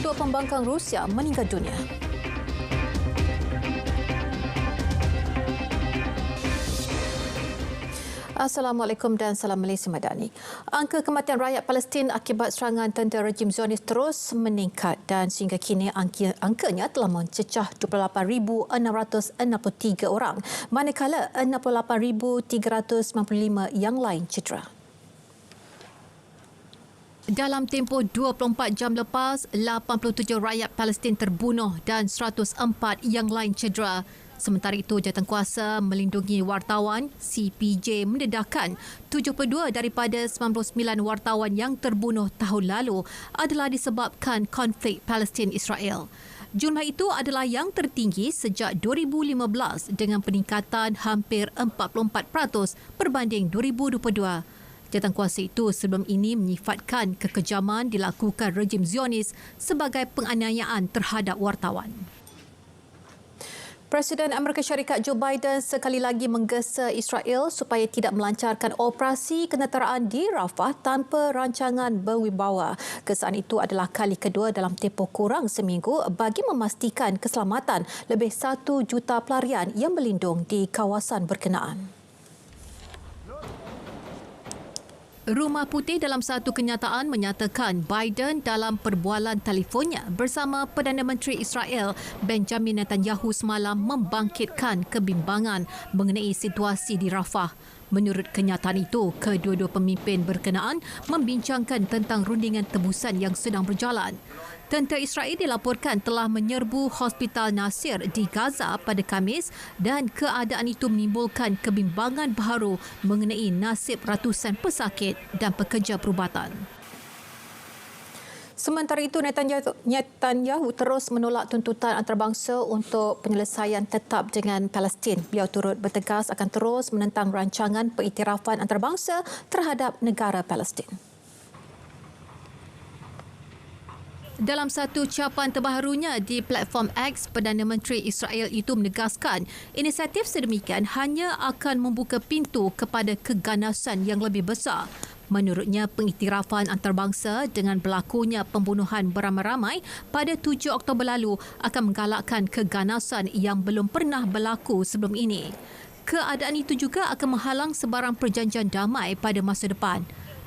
Ketua Pembangkang Rusia meninggal dunia. Assalamualaikum dan salam Malaysia Madani. Angka kematian rakyat Palestin akibat serangan tentera rejim Zionis terus meningkat dan sehingga kini angkanya telah mencecah 28,663 orang, manakala 68,395 yang lain cedera. Dalam tempoh 24 jam lepas, 87 rakyat Palestin terbunuh dan 104 yang lain cedera. Sementara itu, Jawatankuasa Melindungi Wartawan CPJ mendedahkan 72 daripada 99 wartawan yang terbunuh tahun lalu adalah disebabkan konflik Palestin-Israel. Jumlah itu adalah yang tertinggi sejak 2015 dengan peningkatan hampir 44% berbanding 2022. Jawatankuasa itu sebelum ini menyifatkan kekejaman dilakukan rejim Zionis sebagai penganiayaan terhadap wartawan. Presiden Amerika Syarikat Joe Biden sekali lagi menggesa Israel supaya tidak melancarkan operasi ketenteraan di Rafah tanpa rancangan berwibawa. Gesaan itu adalah kali kedua dalam tempoh kurang seminggu bagi memastikan keselamatan lebih 1 juta pelarian yang berlindung di kawasan berkenaan. Rumah Putih dalam satu kenyataan menyatakan Biden dalam perbualan telefonnya bersama Perdana Menteri Israel Benjamin Netanyahu semalam membangkitkan kebimbangan mengenai situasi di Rafah. Menurut kenyataan itu, kedua-dua pemimpin berkenaan membincangkan tentang rundingan tebusan yang sedang berjalan. Tentera Israel dilaporkan telah menyerbu Hospital Nasir di Gaza pada Khamis dan keadaan itu menimbulkan kebimbangan baharu mengenai nasib ratusan pesakit dan pekerja perubatan. Sementara itu, Netanyahu terus menolak tuntutan antarabangsa untuk penyelesaian tetap dengan Palestin. Beliau turut bertegas akan terus menentang rancangan pengiktirafan antarabangsa terhadap negara Palestin. Dalam satu ucapan terbaharunya di platform X, Perdana Menteri Israel itu menegaskan inisiatif sedemikian hanya akan membuka pintu kepada keganasan yang lebih besar. Menurutnya, pengiktirafan antarabangsa dengan berlakunya pembunuhan beramai-ramai pada 7 Oktober lalu akan menggalakkan keganasan yang belum pernah berlaku sebelum ini. Keadaan itu juga akan menghalang sebarang perjanjian damai pada masa depan.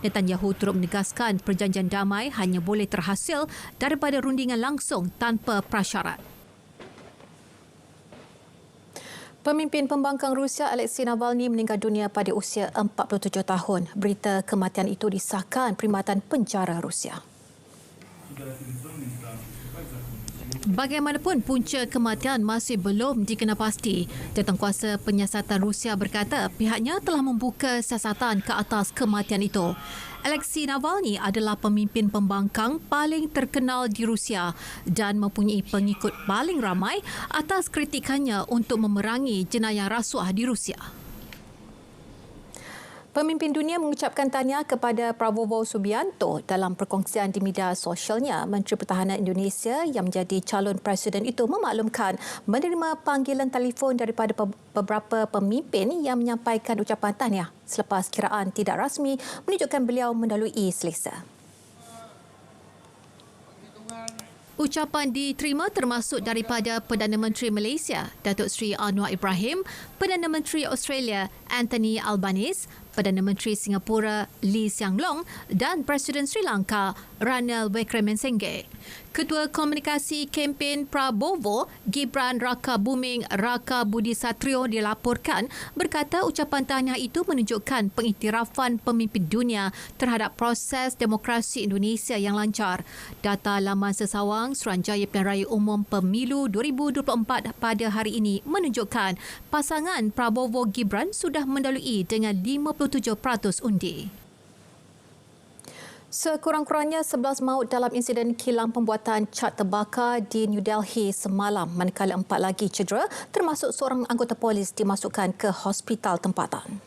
Netanyahu turut menegaskan perjanjian damai hanya boleh terhasil daripada rundingan langsung tanpa prasyarat. Pemimpin pembangkang Rusia Alexei Navalny meninggal dunia pada usia 47 tahun. Berita kematian itu disahkan Perkhidmatan Penjara Rusia. Bagaimanapun, punca kematian masih belum dikenal pasti. Jawatankuasa Penyiasatan Rusia berkata pihaknya telah membuka siasatan ke atas kematian itu. Alexei Navalny adalah pemimpin pembangkang paling terkenal di Rusia dan mempunyai pengikut paling ramai atas kritikannya untuk memerangi jenayah rasuah di Rusia. Pemimpin dunia mengucapkan tahniah kepada Prabowo Subianto dalam perkongsian di media sosialnya. Menteri Pertahanan Indonesia yang menjadi calon presiden itu memaklumkan menerima panggilan telefon daripada beberapa pemimpin yang menyampaikan ucapan tahniah selepas kiraan tidak rasmi menunjukkan beliau melalui selesa. Ucapan diterima termasuk daripada Perdana Menteri Malaysia, Datuk Seri Anwar Ibrahim, Perdana Menteri Australia, Anthony Albanese, Perdana Menteri Singapura, Lee Hsien Loong dan Presiden Sri Lanka, Ranil Wickremesinghe. Ketua Komunikasi Kempen Prabowo, Gibran Rakabuming Rakabudisatrio dilaporkan berkata ucapan tahniah itu menunjukkan pengiktirafan pemimpin dunia terhadap proses demokrasi Indonesia yang lancar. Data laman sesawang Suruhanjaya Pilihan Raya Umum Pemilu 2024 pada hari ini menunjukkan pasangan Prabowo Gibran sudah melalui dengan 57% undi. Sekurang-kurangnya 11 maut dalam insiden kilang pembuatan cat terbakar di New Delhi semalam, manakala 4 lagi cedera termasuk seorang anggota polis dimasukkan ke hospital tempatan.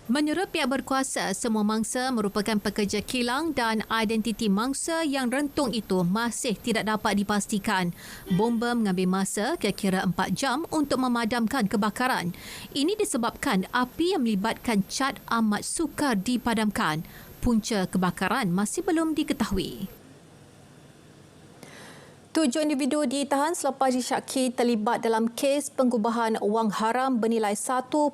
Menurut pihak berkuasa, semua mangsa merupakan pekerja kilang dan identiti mangsa yang rentung itu masih tidak dapat dipastikan. Bomba mengambil masa kira-kira 4 jam untuk memadamkan kebakaran. Ini disebabkan api yang melibatkan cat amat sukar dipadamkan. punca kebakaran masih belum diketahui. 7 individu ditahan selepas disyaki terlibat dalam kes pengubahan wang haram bernilai $1.8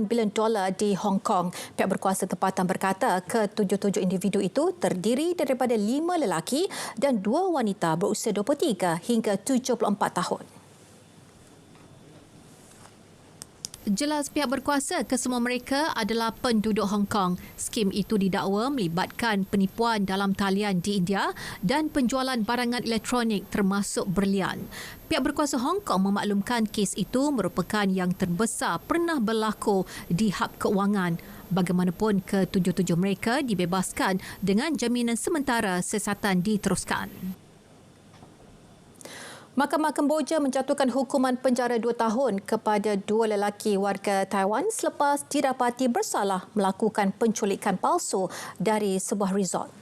bilion di Hong Kong. Pihak berkuasa tempatan berkata ke-7 individu itu terdiri daripada 5 lelaki dan 2 wanita berusia 23 hingga 74 tahun. Jelas pihak berkuasa kesemua mereka adalah penduduk Hong Kong. Skim itu didakwa melibatkan penipuan dalam talian di India dan penjualan barangan elektronik termasuk berlian. Pihak berkuasa Hong Kong memaklumkan kes itu merupakan yang terbesar pernah berlaku di hab kewangan. Bagaimanapun ke-7 mereka dibebaskan dengan jaminan sementara siasatan diteruskan. Mahkamah Kemboja menjatuhkan hukuman penjara 2 tahun kepada 2 lelaki warga Taiwan selepas didapati bersalah melakukan penculikan palsu dari sebuah resort.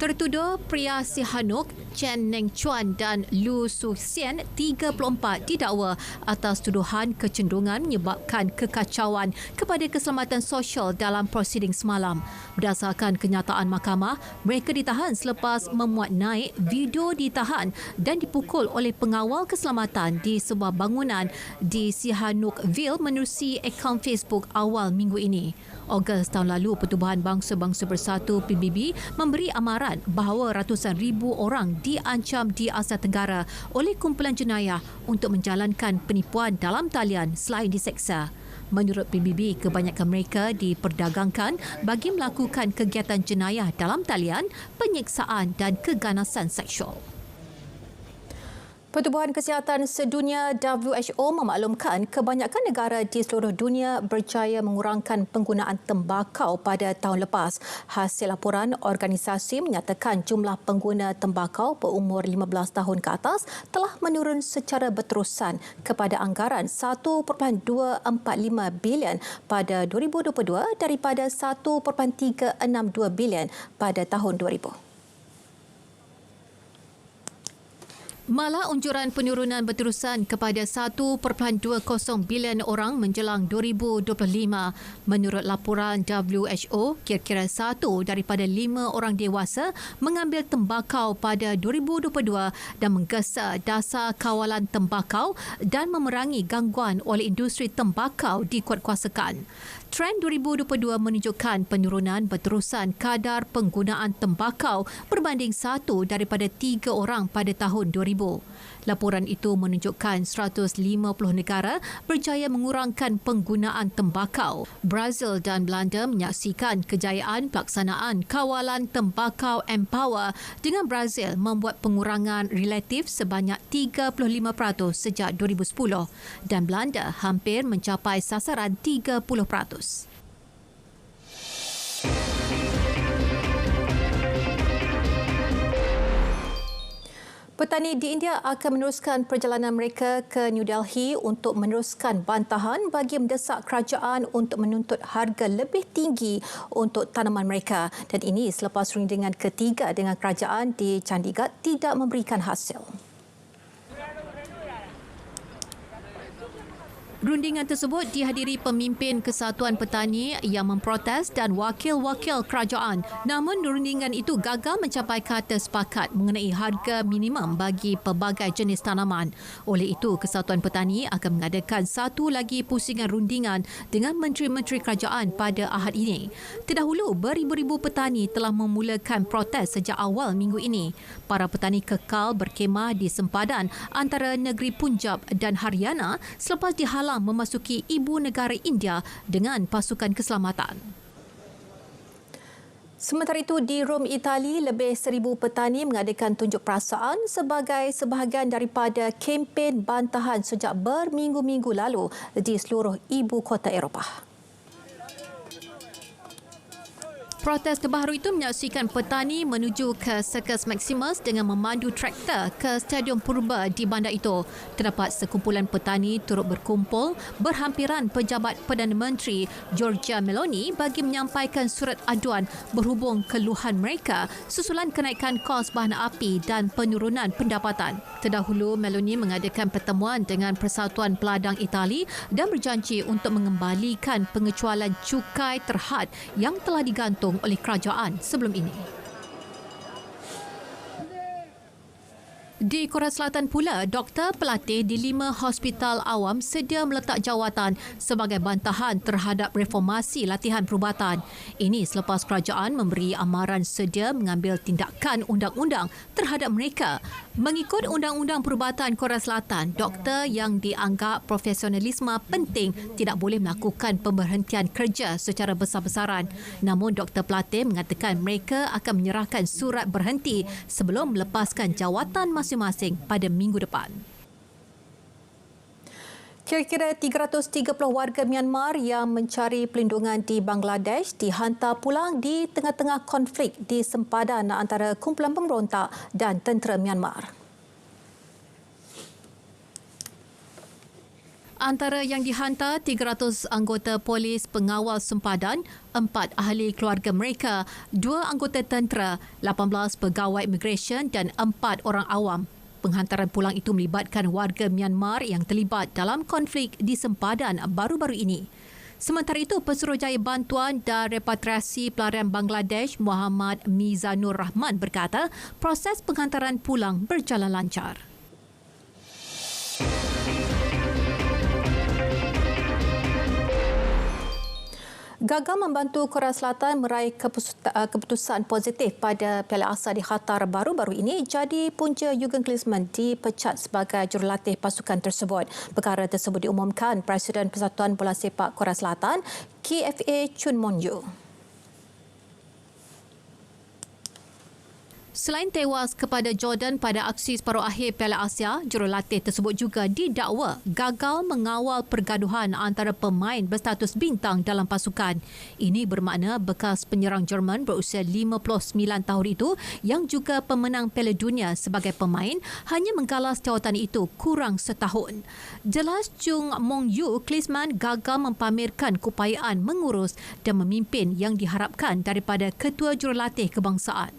Tertuduh pria Sihanouk, Chen Neng Chuan dan Lu Su Xian, 34, didakwa atas tuduhan kecenderungan menyebabkan kekacauan kepada keselamatan sosial dalam prosiding semalam. Berdasarkan kenyataan mahkamah, mereka ditahan selepas memuat naik video ditahan dan dipukul oleh pengawal keselamatan di sebuah bangunan di Sihanoukville menerusi akaun Facebook awal minggu ini. Ogos tahun lalu, Pertubuhan Bangsa-Bangsa Bersatu PBB memberi amaran bahawa ratusan ribu orang diancam di Asia Tenggara oleh kumpulan jenayah untuk menjalankan penipuan dalam talian selain diseksa. Menurut PBB, kebanyakan mereka diperdagangkan bagi melakukan kegiatan jenayah dalam talian, penyiksaan dan keganasan seksual. Pertubuhan Kesihatan Sedunia WHO memaklumkan kebanyakan negara di seluruh dunia berjaya mengurangkan penggunaan tembakau pada tahun lepas. Hasil laporan organisasi menyatakan jumlah pengguna tembakau berumur 15 tahun ke atas telah menurun secara berterusan kepada anggaran 1.245 bilion pada 2022 daripada 1.362 bilion pada tahun 2000. Malah unjuran penurunan berterusan kepada 1.20 bilion orang menjelang 2025. Menurut laporan WHO, kira-kira 1 daripada 5 orang dewasa mengambil tembakau pada 2022 dan menggesa dasar kawalan tembakau dan memerangi gangguan oleh industri tembakau dikuatkuasakan. Trend 2022 menunjukkan penurunan berterusan kadar penggunaan tembakau berbanding 1 daripada 3 orang pada tahun 2000. Laporan itu menunjukkan 150 negara berjaya mengurangkan penggunaan tembakau. Brazil dan Belanda menyaksikan kejayaan pelaksanaan kawalan tembakau Empower dengan Brazil membuat pengurangan relatif sebanyak 35% sejak 2010 dan Belanda hampir mencapai sasaran 30%. Petani di India akan meneruskan perjalanan mereka ke New Delhi untuk meneruskan bantahan bagi mendesak kerajaan untuk menuntut harga lebih tinggi untuk tanaman mereka. Dan ini selepas rundingan ketiga dengan kerajaan di Chandigarh tidak memberikan hasil. Rundingan tersebut dihadiri pemimpin Kesatuan Petani yang memprotes dan wakil-wakil kerajaan. Namun rundingan itu gagal mencapai kata sepakat mengenai harga minimum bagi pelbagai jenis tanaman. Oleh itu, Kesatuan Petani akan mengadakan satu lagi pusingan rundingan dengan menteri-menteri kerajaan pada Ahad ini. Terdahulu, beribu-ribu petani telah memulakan protes sejak awal minggu ini. Para petani kekal berkemah di sempadan antara negeri Punjab dan Haryana selepas dihalang memasuki ibu negara India dengan pasukan keselamatan. Sementara itu, di Rom, Itali, lebih 1,000 petani mengadakan tunjuk perasaan sebagai sebahagian daripada kempen bantahan sejak berminggu-minggu lalu di seluruh ibu kota Eropah. Protes terbaru itu menyaksikan petani menuju ke Circus Maximus dengan memandu traktor ke Stadium Purba di bandar itu. Terdapat sekumpulan petani turut berkumpul berhampiran pejabat Perdana Menteri Giorgia Meloni bagi menyampaikan surat aduan berhubung keluhan mereka susulan kenaikan kos bahan api dan penurunan pendapatan. Terdahulu, Meloni mengadakan pertemuan dengan Persatuan Peladang Itali dan berjanji untuk mengembalikan pengecualian cukai terhad yang telah digantung oleh kerajaan sebelum ini. Di Korea Selatan pula, doktor pelatih di 5 hospital awam sedia meletak jawatan sebagai bantahan terhadap reformasi latihan perubatan. Ini selepas kerajaan memberi amaran sedia mengambil tindakan undang-undang terhadap mereka. Mengikut Undang-Undang Perubatan Korea Selatan, doktor yang dianggap profesionalisme penting tidak boleh melakukan pemberhentian kerja secara besar-besaran. Namun doktor pelatih mengatakan mereka akan menyerahkan surat berhenti sebelum melepaskan jawatan masing-masing pada minggu depan. Kira-kira 330 warga Myanmar yang mencari perlindungan di Bangladesh dihantar pulang di tengah-tengah konflik di sempadan antara kumpulan pemberontak dan tentera Myanmar. Antara yang dihantar 300 anggota polis pengawal sempadan, 4 ahli keluarga mereka, 2 anggota tentera, 18 pegawai imigresen dan 4 orang awam. Penghantaran pulang itu melibatkan warga Myanmar yang terlibat dalam konflik di sempadan baru-baru ini. Sementara itu, Pesuruhjaya Bantuan dan Repatriasi Pelarian Bangladesh Muhammad Mizanur Rahman berkata proses penghantaran pulang berjalan lancar. Gagal membantu Korea Selatan meraih keputusan positif pada Piala Asia di Qatar baru-baru ini jadi punca Jurgen Klinsmann dipecat sebagai jurulatih pasukan tersebut. Perkara tersebut diumumkan Presiden Persatuan Bola Sepak Korea Selatan, KFA Chun Mon-yu. Selain tewas kepada Jordan pada aksi separuh akhir Piala Asia, jurulatih tersebut juga didakwa gagal mengawal pergaduhan antara pemain berstatus bintang dalam pasukan. Ini bermakna bekas penyerang Jerman berusia 59 tahun itu yang juga pemenang Piala Dunia sebagai pemain hanya menggalas jawatan itu kurang setahun. Jelas Chung Mong-yu, Klinsmann gagal mempamerkan keupayaan mengurus dan memimpin yang diharapkan daripada ketua jurulatih kebangsaan.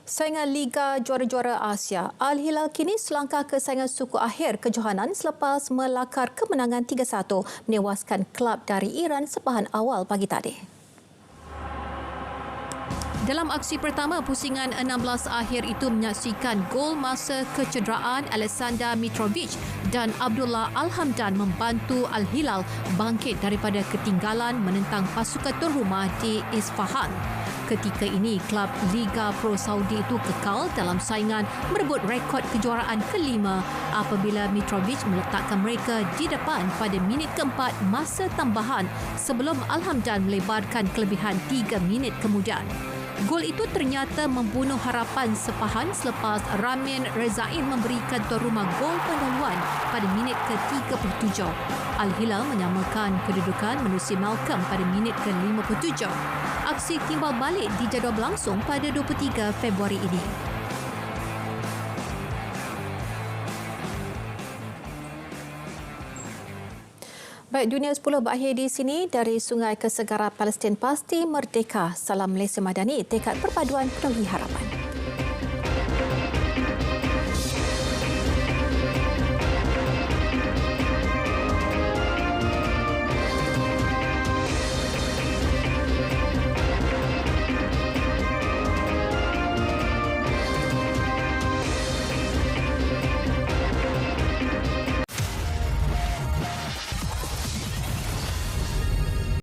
Saingan Liga Juara-Juara Asia, Al-Hilal kini selangkah ke saingan suku akhir kejohanan selepas melakar kemenangan 3-1 menewaskan kelab dari Iran sepahan awal pagi tadi. Dalam aksi pertama, pusingan 16 akhir itu menyaksikan gol masa kecederaan Alexander Mitrovic dan Abdullah Al-Hamdan membantu Al-Hilal bangkit daripada ketinggalan menentang pasukan tuan rumah di Isfahan. Ketika ini, klub Liga Pro Saudi itu kekal dalam saingan merebut rekod kejuaraan kelima apabila Mitrovic meletakkan mereka di depan pada minit keempat masa tambahan sebelum Al-Hamdan melebarkan kelebihan 3 minit kemudian. Gol itu ternyata membunuh harapan sepahan selepas Ramin Rezain memberikan tuan rumah gol pendahuluan pada minit ke-37. Al-Hilal menyamakan kedudukan menerusi Malcolm pada minit ke-57. Aksi timbal balik dijadual berlangsung pada 23 Februari ini. Baik, Dunia 10 berakhir di sini. Dari sungai ke segara Palestin pasti merdeka. Salam Malaysia Madani, tekad perpaduan penuhi harapan.